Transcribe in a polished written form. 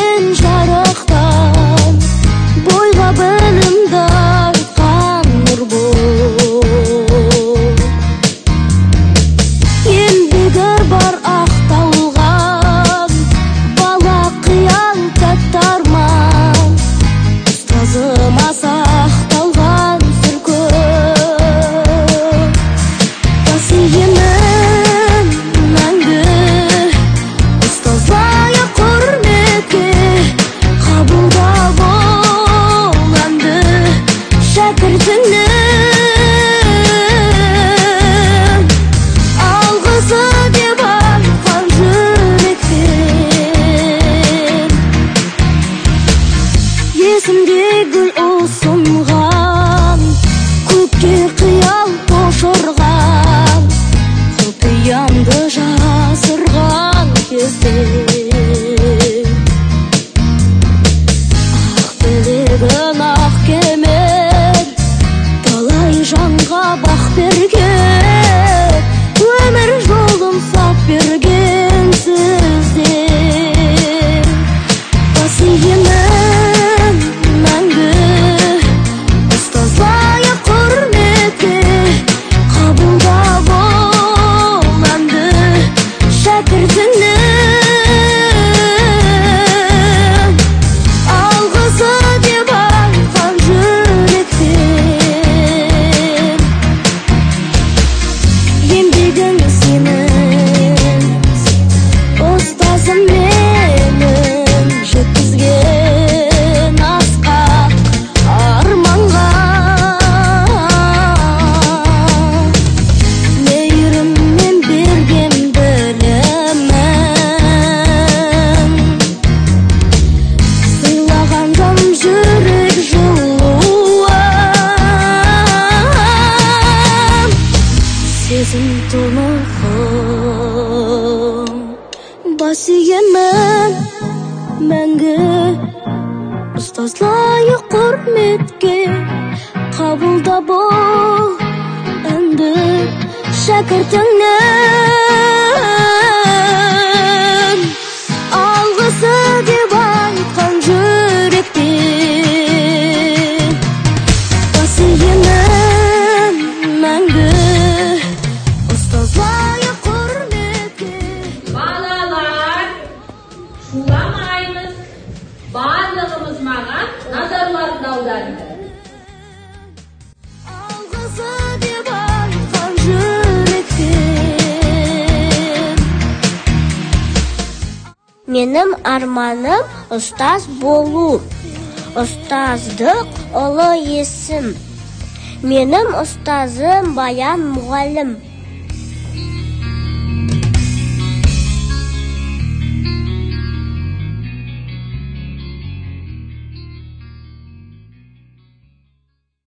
берген жарықтан, бойға білімді айтқан нұр бол. Еңбегі бар ақталған, бала қиян тәтті арман, ұстазыма сақталған сыр көп. Қасиемін мәңгі ұстаз лайық құрметке, қабылда бол әнді шәкіртіңнің, алғысы деп айтқан жүректен. Есімде гүл ұсынған, көкке қиял тошырған, құпиямды жасырған кезде, ақ білегін ақ кемен талай жанға бақ берген, өмір жолын сап берген сіздер. Қасиемін мәңгі ұстаз лайық құрметке, қабылда бол әнді шәкіртіңнің, алғысы деп айтқан жүректен. Еңбегің сенің, ұстазым менің, жеткізген асқақ арманға. Мейіріммен берген білімін, сыйлаған жан жүрек жылуын, сезім тұнығым. Бас иемін мәңгі ұстаз лайық құрметке, қабылда бол әнді шәкіртіңнің, алғысы деп айтқан жүректен. Бас иемін мәңгі ұстаз лайық құрметке. Балалар, шуламаймыз, барлығымыз маған назарларын аударыңдар. Алғысы деп айтқан жүректен. Менің арманым ұстаз болу. Ұстаздық ұлы есім. Менің ұстазым Баян мұғалім.